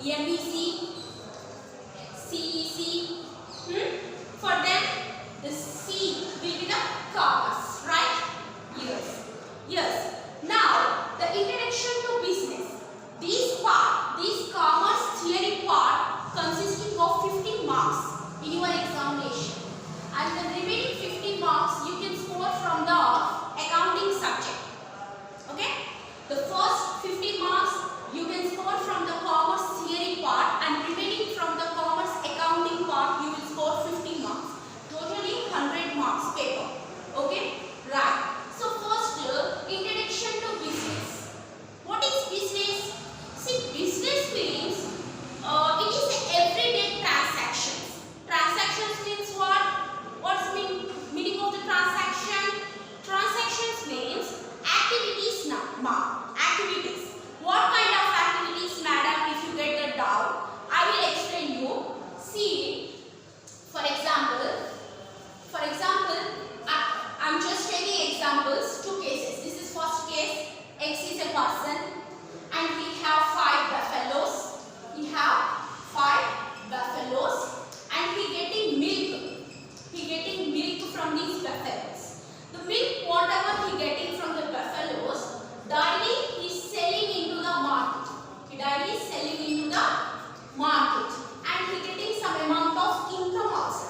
MVC, CEC. For them, the C will be the commerce, right? Yes. Yes. Now, the introduction to business. This commerce theory part consisting of 50 marks in your examination, and the remaining 50 marks you can score from the accounting subject. Okay? The first 50 marks you can score from the commerce theory part, and remaining from the commerce accounting part you will score 50 marks. Totally 100 marks paper. Okay? Right. So first, introduction to business. What is business? See, business means it is everyday transactions. Transactions means what? What's meaning of the transaction? Transactions means activities now. Activities. What kind of activities, madam? If you get the doubt, I will explain you. See, for example, I'm just taking examples, two cases. This is first case. X is a person and he have 5 buffaloes. He have 5 buffaloes and he getting milk. He getting milk from these buffaloes. The milk, whatever he getting from the buffaloes, daily he is selling into the market. He daily is selling into the market and he getting some amount of income also.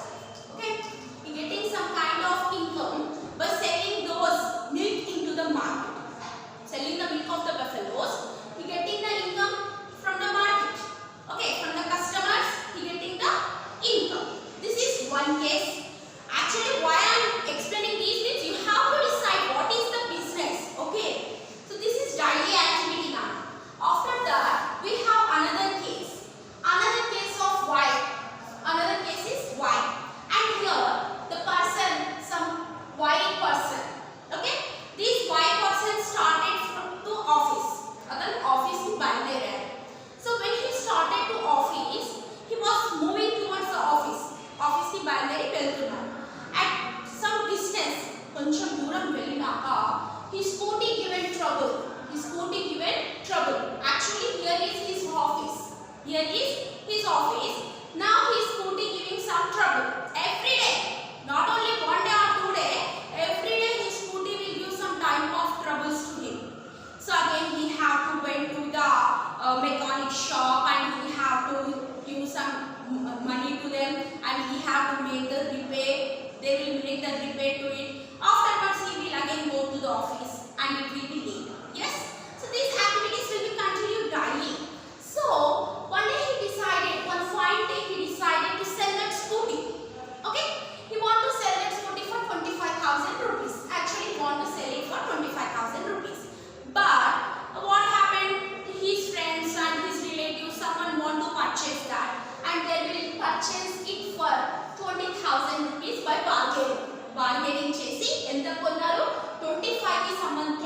Okay, he getting some kind of income by selling those milk into the market. Selling the milk of the buffaloes, he getting the income from the market. Okay, from the customers, he getting the income. This is one case. Actually, why I am explaining these things, you have to decide what is the business. Okay, so this is daily activity now. After that, we have another case. Another case of Y. Another case is Y. And here, the person, some Y person. Okay, this Y person started to office. Again, office in Bangalore. So when he started to office, he was moving towards the office. Office in Bangalore వెళ్తున్నాడు. At some distance, కొంచెం దూరం వెళ్ళినాక, his scooty given trouble. His scooty given trouble. Actually, here is his office. Here is his office. Now his scooty giving some trouble. Every day, not only one day or 2 days, every day his scooty will give some type of troubles to him. So again he have to went to the mechanic shop and he have to give some money to them and he have to make the repair. They will make the repair to it. Afterwards he will again go to the office and it will be late. Yes. So these activities will be continued daily. So one day he decided, one fine day he decided to sell that scooty. Okay. He want to sell that scooty for 25,000 rupees. Actually he want to sell it for 25,000 rupees. But what happened? His friends and his relatives, someone want to purchase that and they will purchase it for 20,000 rupees by bargaining. Bargaining chesi ఎంత కొన్నారు 25,000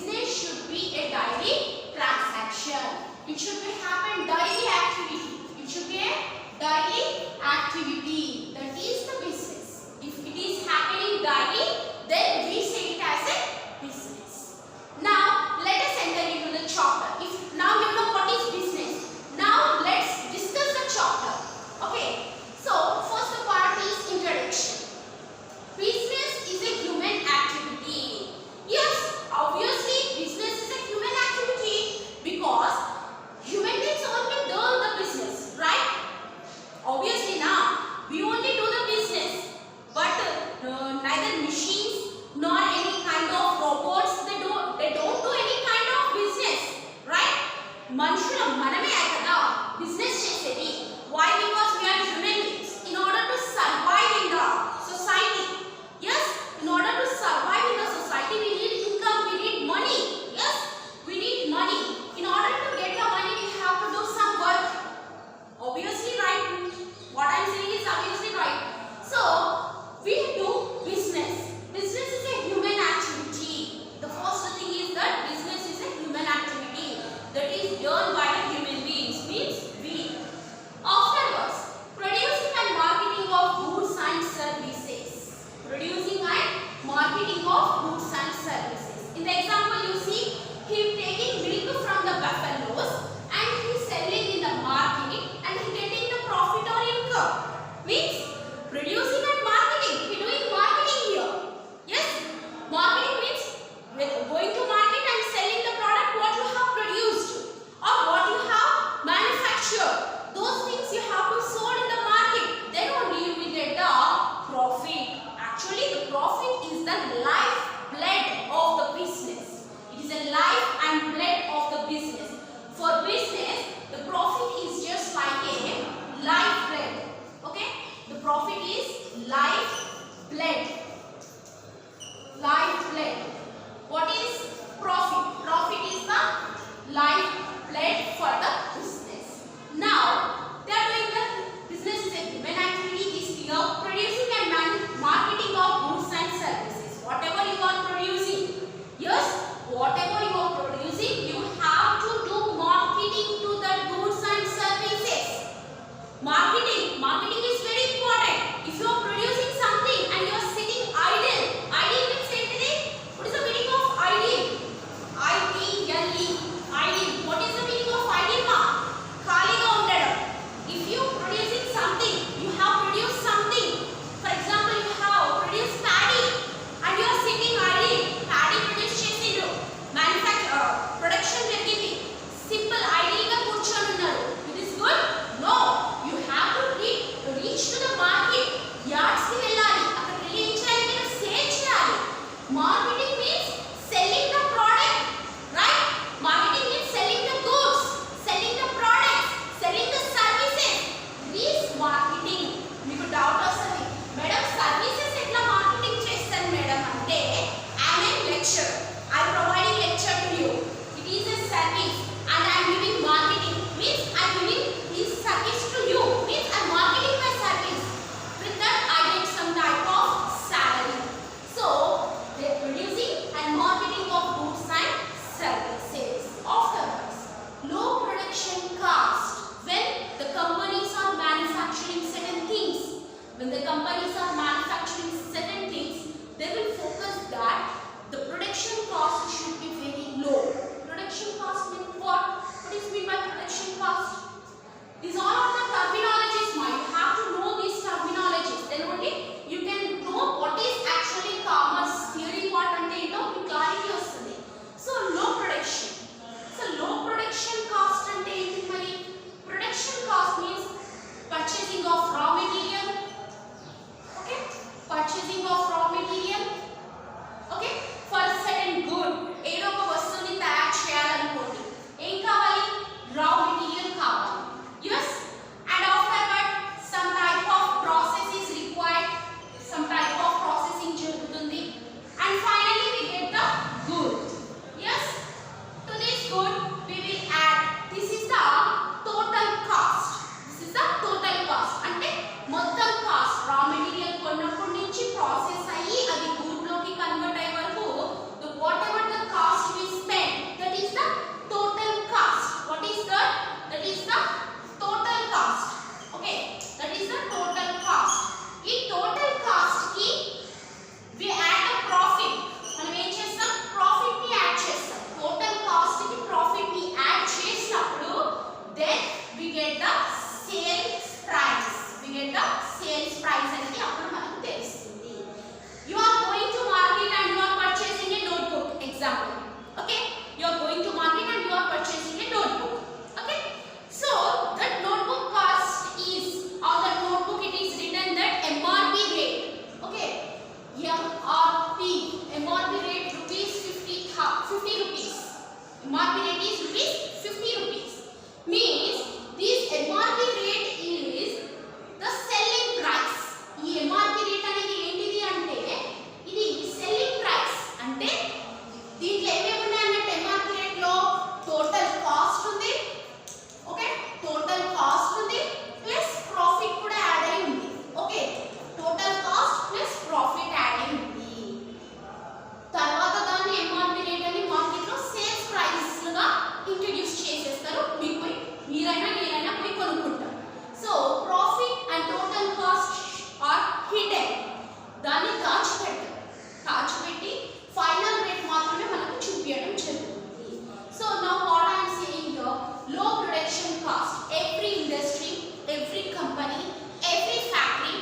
business should be a daily transaction. It should be happen daily activity. It should be a daily activity. That is the business. If it is happening daily, then we say it as a business. Now let us enter into the chapter. If now you know what is business, now let's discuss the chapter. Okay. So first part is introduction. Business is a human activity. Yes, obviously business is a human activity because human beings only do the business, right? Obviously now we only do the business, but neither machines nor any kind of robots they don't do any kind of business, right? మనుషులం మనమే కదా business చేసేది. Why? Because we are human beings. In order to survive in the society, yes, in order to survive in the society, we need income, we need money. Yes, we need money. In order to get the money, we have to do some work. Obviously, right? What I am saying is obviously right. So, we do business. Business is a human activity. The first thing is that business is a human activity that is done by the human beings, means we. Afterwards, producing and marketing of goods and services. Producing and marketing of goods and services. In the example you see, he taking milk from the buffaloes and he selling in the market and he getting the profit or income. Means producing and marketing. He doing marketing here. Yes, marketing means going to market and selling the product what you have produced or what you have manufactured. Those things you have to sold in the market. Then only you will get the profit. Actually, the profit is the life blood of the business. It is the life and blood of the business. MRP rate is rupees 50 rupees. Means this MRP rate is the selling price. ఈ MRP rate అనేది ఏంటిది అంటే ఇది selling price. అంటే దీంట్లో ఏమేమి ఉన్నాయన్నట్టు MRP rate లో టోటల్ కాస్ట్ ఉంది. ఓకే, టోటల్ కాస్ట్ ఉంది ప్లస్ ప్రాఫిట్ కూడా యాడ్ అయి ఉంది. Okay, total cost plus profit add అయి ఉంది. తర్వాత దాన్ని MRP రేట్ అని మార్కెట్ లో సేల్స్ ప్రైస్ గా ఇంట్రడ్యూస్ చేసేస్తారు. మీకు పోయి మీరైనా పోయి కొనుక్కుంటారు. So profit and total cost are hidden. దాన్ని దాచిపెట్టి ఫైనల్ రేట్ మాత్రమే మనకు చూపించడం జరుగుతుంది. So now what I am saying here, low production cost. Every industry, every company, every factory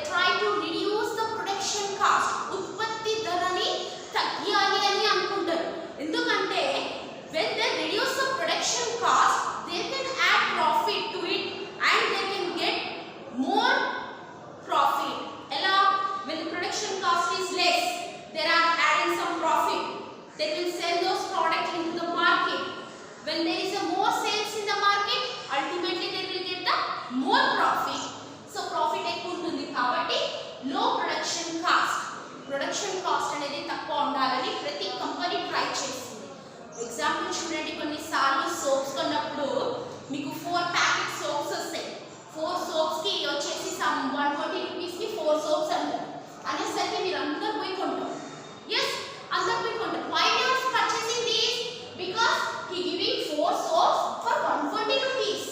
try to reduce the production cost. ఉత్పత్తి ధరని తగ్గియాలి అని అనుకుంటారు. ఎందుకంటే when they reduce the production cost, they can add profit to it and they can get more profit. Ela, when the production cost is less, they are adding some profit. They will sell those products into the market. When there is a more sales in the market, ultimately they will get the more profit. So profit ఎక్కువ ఉంటుంది కాబట్టి లో production cost అనేది తక్కువ ఉండాలని ప్రతి company try చేస్తుంది. Example చూడండి, కొన్నిసార్లు సోప్స్ కొన్నప్పుడు మీకు 4 ప్యాకెట్ సోప్స్ వస్తాయి. 4 సోప్స్ కి వచ్చేసి సమ్ 140 రూపీస్ కి 4 సోప్స్ అంటారు. అనేసరికి మీరు అందరూ పోయి కొంటారు. ఎస్, అందరూ పోయి కొంటారు. Why they are purchasing these? Because he giving 4 soaps for 140 rupees.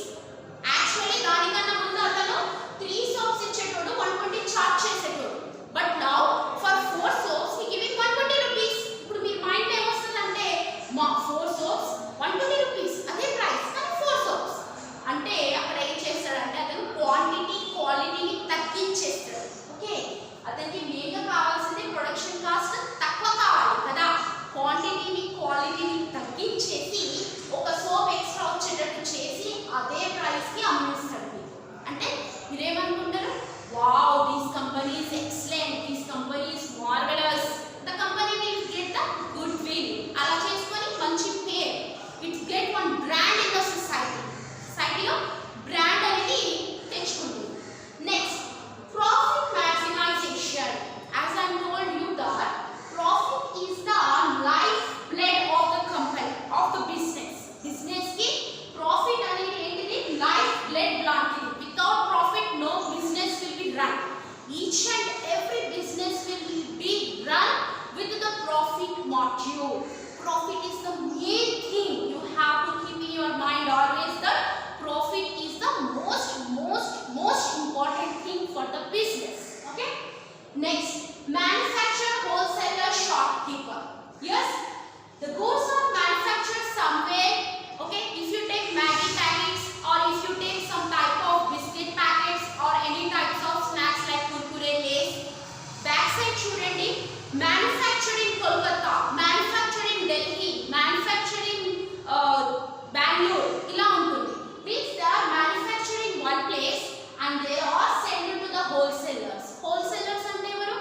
Actually దానికన్నా ముందు అతను 3 సోప్స్ ఇచ్చేటోడు 120 చార్జ్ చేసేటోడు. But now for 4 soaps he giving 120 rupees. ఇప్పుడు మీ మైండ్ ఏమొస్తుందంటే మా 4 సోప్స్ 120 రూపీస్ అదే ప్రైస్, కానీ 4 సోప్స్ అంటే అక్కడ ఏం చేస్తాడంటే అతను క్వాలిటీని తగ్గించేస్తాడు. ఓకే, అతనికి మెయిన్గా కావాల్సింది ప్రొడక్షన్ కాస్ట్ తక్కువ కావాలి కదా. క్వాలిటీని తగ్గించేసి ఒక సోప్ ఎక్స్ట్రా వచ్చేటట్టు చేసి అదే ప్రైస్కి అమ్మేస్తాడు. అంటే మీరేమనుకుంటారు? Wow, this company is excellent, this company is marvellous, the company will get the good will. అలా చేసుకొని మంచి పేరు, it's get one brand in the సొసైటీలో బ్రాండ్ అనేది తెచ్చుకుంటుంది. Next, profit maximisation. As I told you that profit is the life blood of the company, of the business కి profit అనేది ఏంటిది? లైఫ్ బ్లడ్ లాంటిది. Without profit, no business will be run. Each and every business will be run with the profit module. Profit is the main thing. You have to keep in your mind always that profit is the most important thing for the business. Okay. Next, manufacturer, wholesaler, shopkeeper. Yes, the goods are manufactured somewhere. Okay, if you take Maggi packets or if you take some type of biscuit packets or any types of snacks like kurkure, lays, backside చూడండి, manufactured in Kolkata, manufactured in Delhi, manufactured in Bangalore, ఇలా ఉంటుంది. Means they are manufactured in one place and they are sent to the wholesalers. Wholesalers అంటే ఎవరు?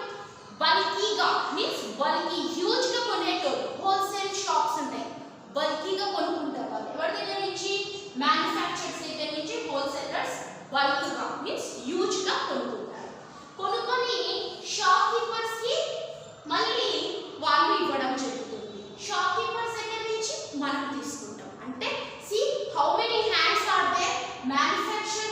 బల్కీగా, means bulky, huge గా కొనేటోళ్ళు. Wholesale shops ఉంటాయి, బల్కీగా కొనుక్కుంటారు వాళ్ళు. ఎవరి దగ్గర నుంచి? మ్యానుఫ్యాక్చరర్స్ దగ్గర నుంచి హోల్సేలర్స్ బల్క్గా, మీన్స్ హ్యూజ్ గా కొనుక్కుంటారు. కొనుక్కొని షాప్ కీపర్స్ కి మళ్ళీ వాళ్ళు ఇవ్వడం జరుగుతుంది. షాప్ కీపర్స్ దగ్గర నుంచి మనం తీసుకుంటాం. అంటే see how many hands are there? Manufacturer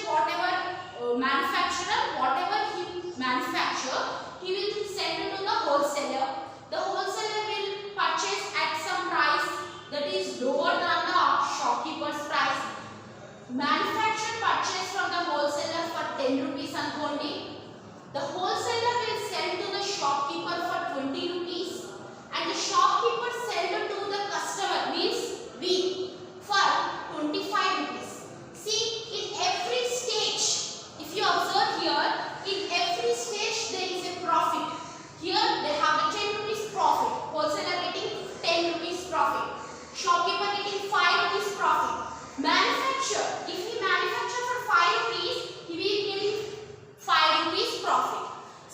whatever he manufacture, he will send it to the wholesaler. The wholesaler will purchase at some price that is lower than the shopkeeper's price. Manufacturer purchase from the wholesaler for 10 rupees అనుకోండి. The wholesaler will sell to the shopkeeper for 20 rupees and the shopkeeper sell to the customer, means we, for 25 rupees. See, in every stage, if you observe here, in every stage there is a profit. Here they have a 10 rupees profit, wholesaler getting 10 rupees profit, shopkeeper getting 5 rupees profit. Manufacturer, if he manufacture for 5 rupees, he will get 5 rupees profit.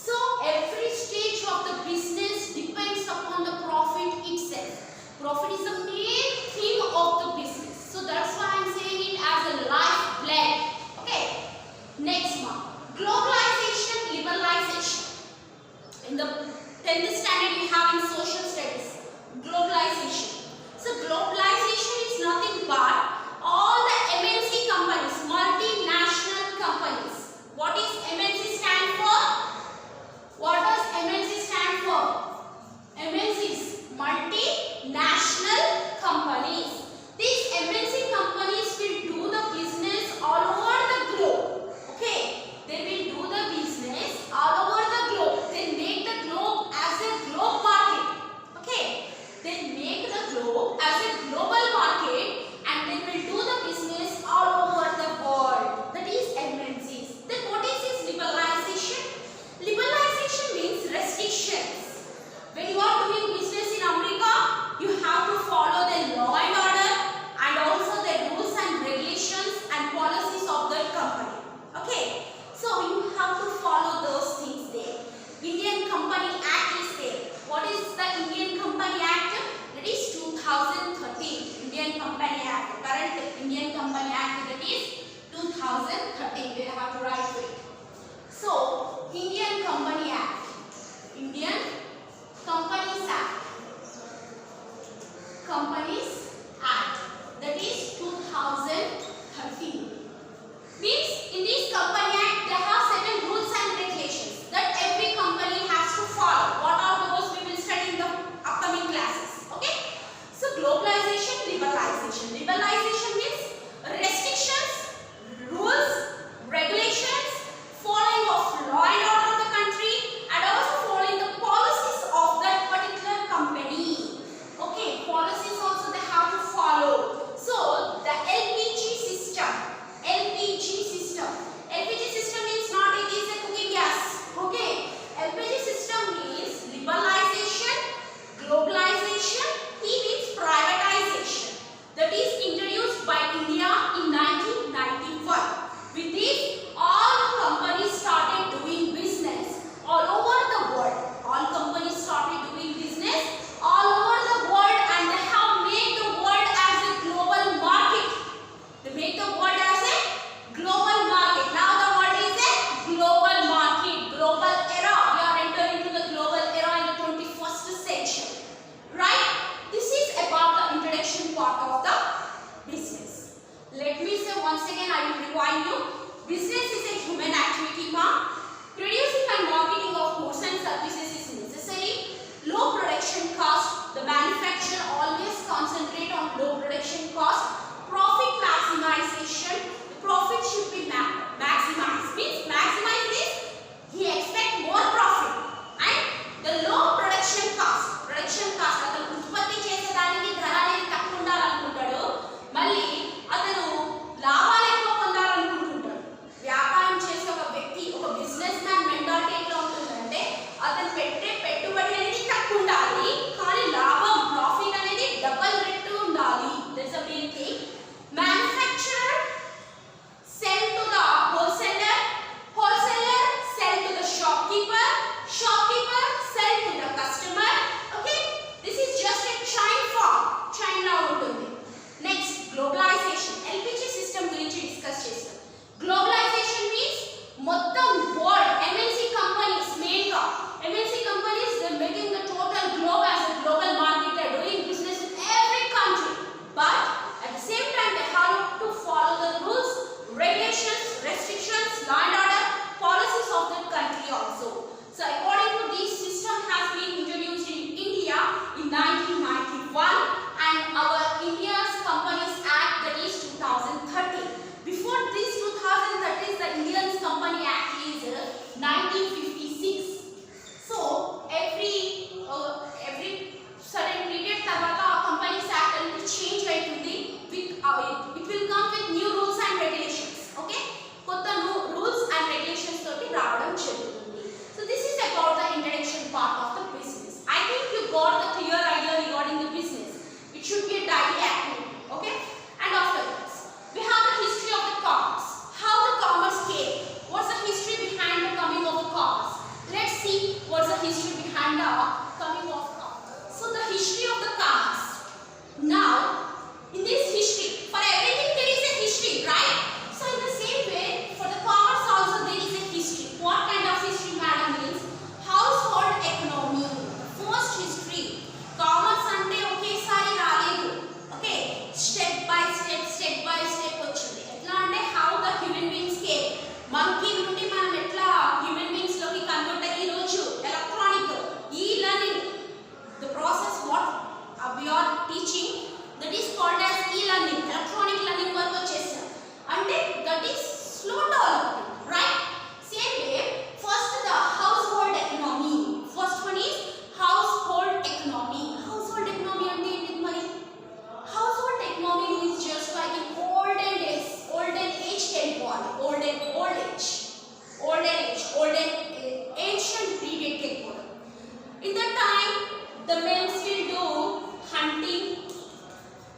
So every stage of the business depends upon the profit itself. Profit is the main globe as a global market and they will do the business all over the world. That is MNCs. Then what is this liberalization? Liberalization means restrictions. When you are doing business in America, you have to follow the law and order and also the rules and regulations and policies of the company. Okay, so you have to follow those things there. Indian Company Act is there. What is the Indian Company Act? That is 2013. Indian Company Act. Current Indian Company Act, that is 2013. We have to write it. So Indian Company Act. Indian Companies Act. Companies Act. That is 2013. Means in this Company Act they have certain rules and regulations that every company has to follow. What are those we will study in the upcoming classes. Okay. So globalization, liberalization. Liberalization means restrictions, rules, regulations, following of law and order of the country and also following the policies of that particular company. Okay. Policies also they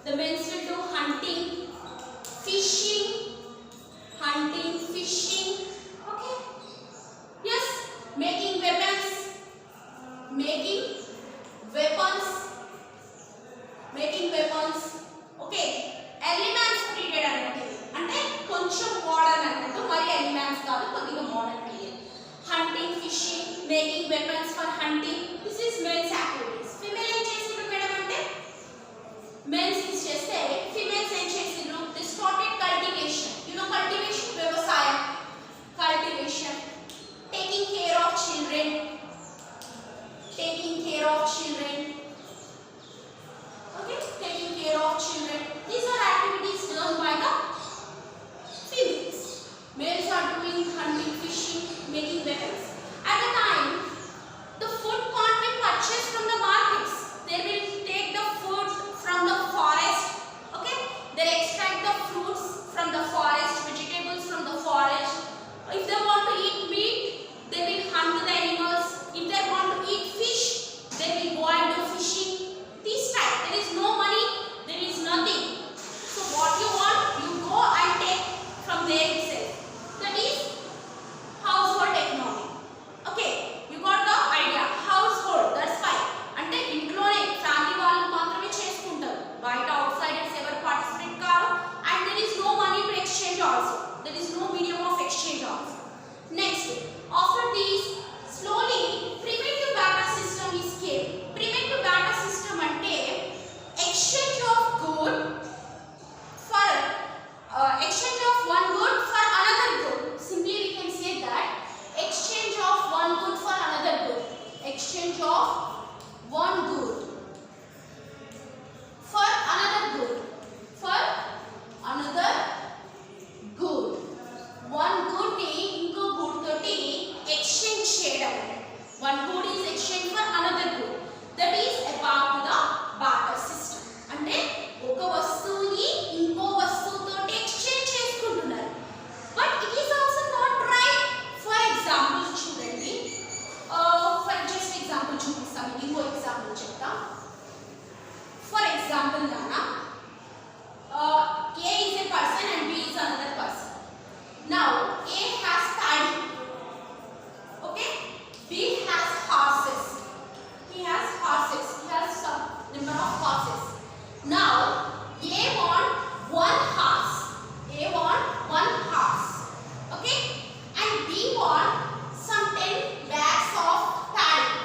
The men will do hunting, fishing, okay? Yes, making weapons, okay? Early man's period అంటే కొంచెం modern అన్నట్టు, మరి early man's కాదు, కొద్దిగా modern period. Hunting, fishing, making weapons for hunting, this is men's activities. Female ఏం చేసిండ్రు madam అంటే, men's చేస్తే females ఏం చేసిండ్రు, they started cultivation. You know cultivation, వ్యవసాయం, cultivation, taking care of children, okay, taking care of children. These are activities done by the females. Males are doing hunting, fishing, making weapons. At the time, the food can't be purchased from the markets. They will take the food from the forest, okay? They extract the fruits from the forest, vegetables from the forest. If they want to eat meat, they will hunt the animals. If they want to eat fish, they will go and do fishing. This type, there is no money, there is nothing. So what you want, you go and take from there itself. That is household economy. Okay, you got the idea. Household, that's fine. అంటే ఇంట్లోనే family వాళ్ళు మాత్రమే చేసుకుంటారు, బయట out Zydus ఎవరు participate car. And there is no money to exchange also. There is no medium of exchange also. Next, after this, slowly primitive barter system is came. Primitive barter system అంటే exchange of good for exchange of one good for another good. Simply we can say that exchange of one good for another good. Exchange of one good for another good. For another good. One good ni inko good toti exchange చేయడం. One good is exchange for another good. That is about the barter system. అంటే ఒక వస్తువుని ఇంకో వస్తువుతోటి exchange చేసుకుంటున్నారు. But it is also not right. For example చూడండి, for just example చూపిస్తాను, ఇంకో example చెప్తా. For example నానా, A is a person and B is another person. Now A has paddy, okay? B has horses. He has some number of horses. Now A want one horse, okay? And B want some 10 bags of paddy,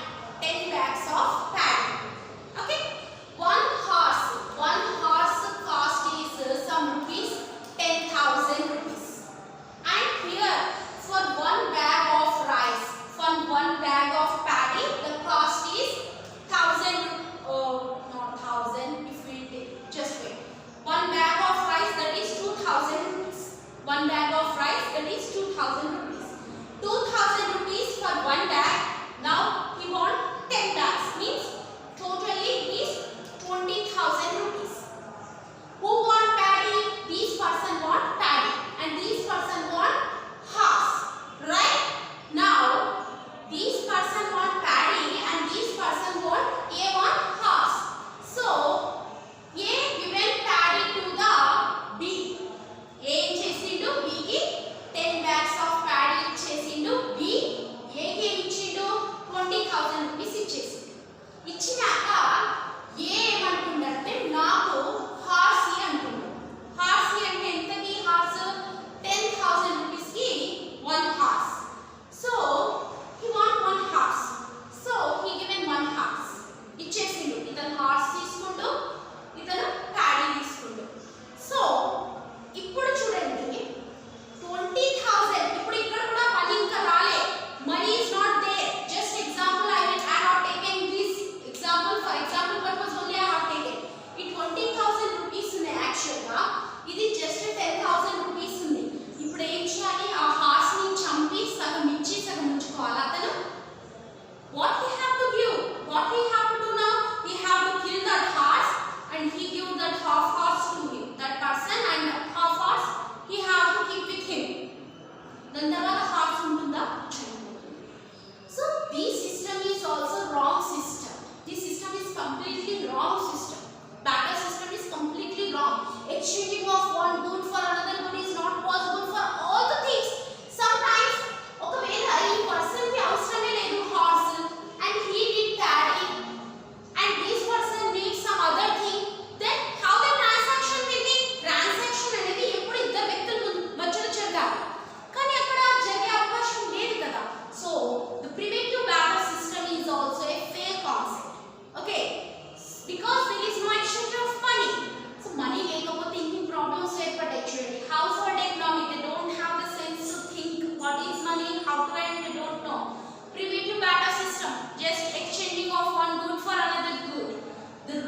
okay? One horse cost is some rupees, 10,000 rupees. And here for one bag of rice, for one bag of paddy, the cost is 1,000, not 1,000, if we take, just wait, 1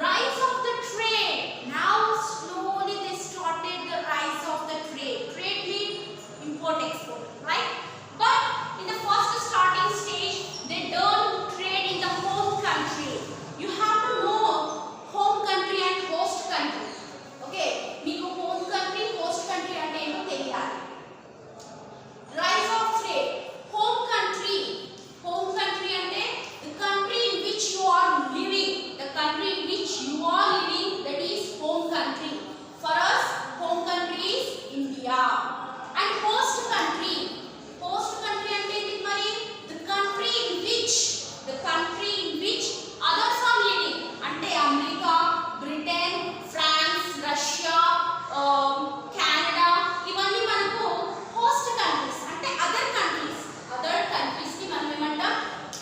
rise of the trade. Now slowly they started the rise of the trade. Trade means import export, right? But in the first starting stage, they don't trade in the home country. You have to know home country and host country. Okay, meeku home country, host country ante eno teliyali. Rise of trade. Home country ante the country in which you are living. The country in which you are living, that is home country. For us, home country is India. And host country ante enti mari the country in which others are living. Ante America, Britain, France, Russia, Canada, ivanni manaku host countries. Ante other countries ki manam emantam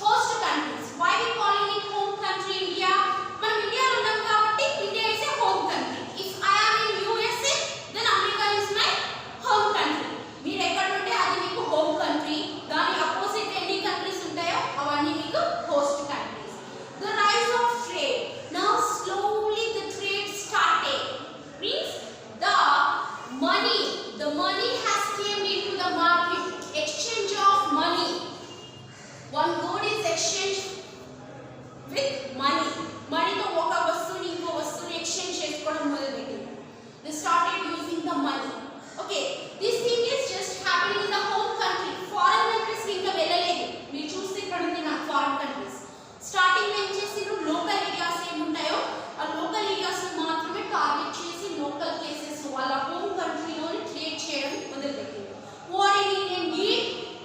host countries. Why we calling it home country India? Manam India lo unnam kabatti India is a home country. If I am in USA, then America is my home country. Meer ekkada unte adi meeku home country. Dani opposite any countries untayo avanni meeku host countries. The rise of trade. Now slowly the trade started. Means the money has came into the market. Exchange of money. One good is exchanged with money. Money to oka vastuni inko vastuni exchange chesukodam modalupettaru. They started using the money. Okay, this thing is just happening in the home country. Foreign countries ki inka vellaledu. Meer chuste ikkada undi na foreign countries. Starting lo em chesiru local areas em untayo aa local areas ni maatrame target chesi local cases wala home country lo trade cheyadam modalupettaru. War in need,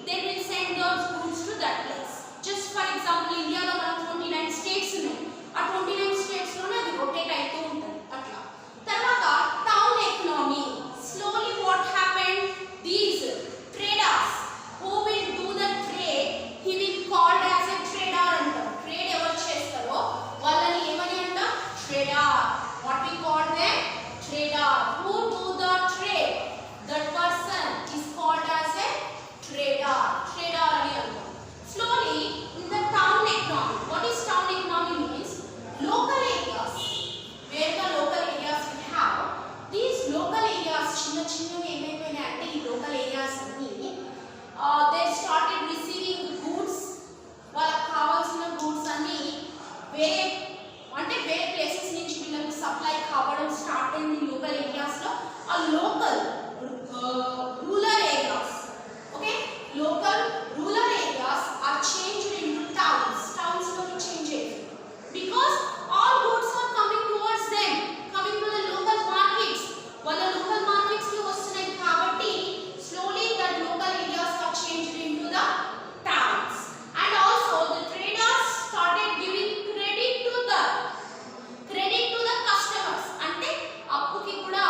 they will send those goods to that place. Just for example, India lo manam 29 states unnai. Aa 29 states lo adi rotate aythu untadi atla. Tarvata town economy. Slowly what happened? These traders who will do the trade, he will called as a trader antam. Trade evaru chestaro vallani emani antam? Trader. What we call them? Trader. Who do the trade? That person is called as a trader. Trader ani antam. Slowly in the town economy. What is town economy means? Local areas. Where the local areas we have, these local areas chinna emayipoyina ante ee local areas anni they started receiving goods. వాళ్ళకి కావాల్సిన goods అన్ని వేరే places నుంచి వీళ్ళకి supply కావడం start అయింది local areas లో. ఆ local rural areas, okay, local rural areas are changed into towns lo change ayindi because all goods are coming towards them, coming to the local markets. Wala local markets ki vastunnayi kabatti slowly that local areas are changed into the towns. And also the traders started giving credit to the customers. Ante appuki kuda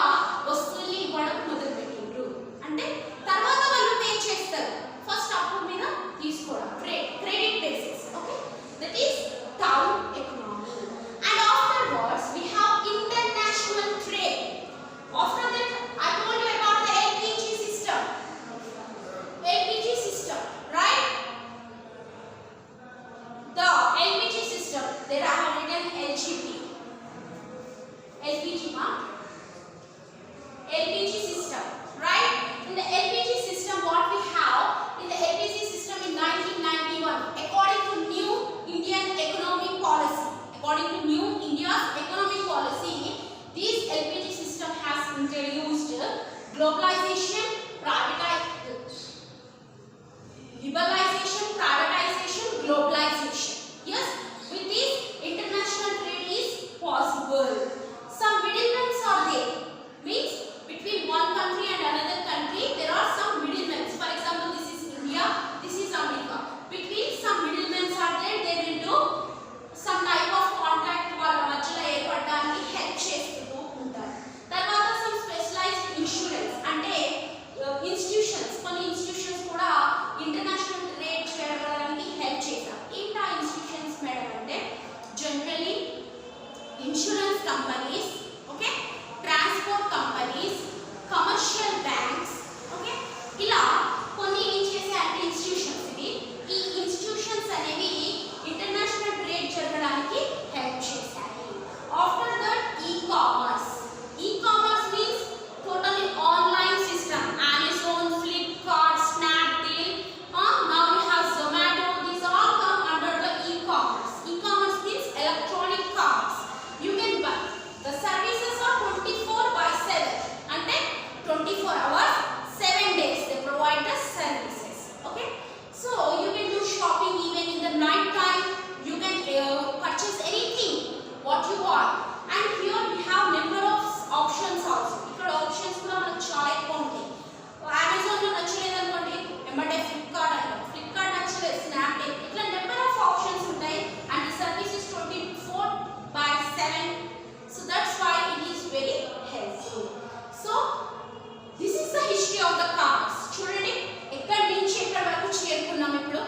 వస్తువుల్ని ఇవ్వడం మొదలుపెట్టిండ్రు. అంటే తర్వాత వాళ్ళు pay చేస్తారు. First అప్పు మీద తీసుకోవడం credit basis. Okay, that is town economy. And afterwards we have international trade. After that I told you about the LPG system, right? The LPG system, there are written LPG system, right? In the LPG system, what we have in the LPG system in 1991, according to new India's economic policy, this LPG system has introduced globalization, liberalization, privatization, globalization. Yes, with this international trade is possible. Some middlemen are 24 hours, 7 days they provide the services. Okay. So you can do shopping even in the night time. You can purchase anything what you want. And here we have number of options also. ఇక్కడ options కూడా మనకు చాలా ఎక్కువ ఉంటాయి. Amazon లో నచ్చలేదు అనుకోండి ఎమ్మటే Flipkart అంటాం. Flipkart నచ్చలేదు Snapdeal. ఇట్లా number of options ఉంటాయి. And the service is 24/7. So that's why it is very helpful. So this is the history of the commerce. చూడండి ఎక్కడి నుంచి ఎక్కడి వరకు చేరుకున్నాం ఇప్పుడు.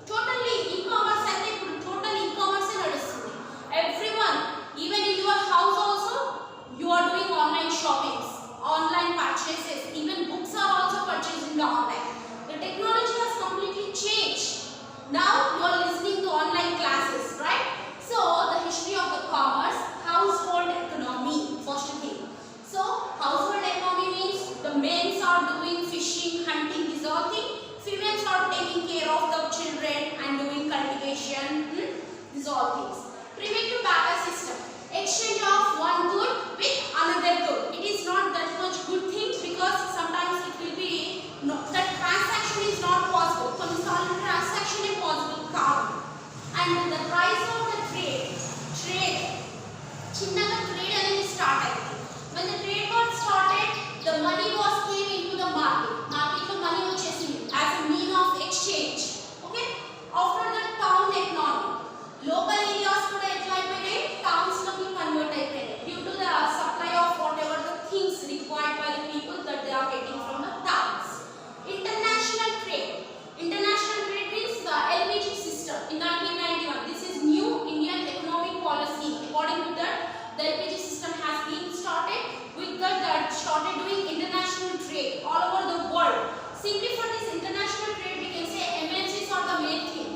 Totally e-commerce అయితే ఇప్పుడు total e-commerce నడుస్తుంది. Everyone, even in your house also, you are doing online shoppings, online purchases. Even books are also purchased in the online. The technology has completely changed. Now you are listening to online classes, right? So the history of the commerce, household economy, first thing. So household economy means the men are doing fishing, hunting, these all things. Females are taking care of the children and doing cultivation, these all things. Primitive barter system, exchange of one good with another good. It is not that much good thing because sometimes it will be that transaction is not possible. Some transaction is possible కాదు. And the rise of the trade చిన్నగా trade అనేది start అయింది. When the trade got started, the money was came into the market. Market లో money వచ్చేసింది as a mean of exchange. Okay. After the town economy, local areas కూడా ఎట్లా అయిపోయాయి, towns లోకి convert అయిపోయాయి due to the supply of whatever the things required by the people that they are getting from the towns. International trade means the LPG system in 1991. This is new Indian economic policy. According to that, the LPG system has been started. With that started doing international trade all over the world. Simply for this international trade, we can say MNCs are the main thing.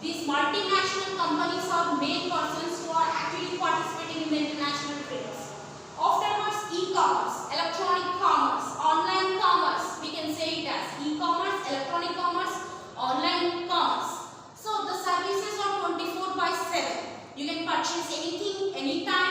These multinational companies are main persons who are actually participating in the international trades. Afterwards, e-commerce, electronic commerce, online commerce. We can say it as e-commerce, electronic commerce, online commerce. So the services are 24/7. You can purchase anything, anytime.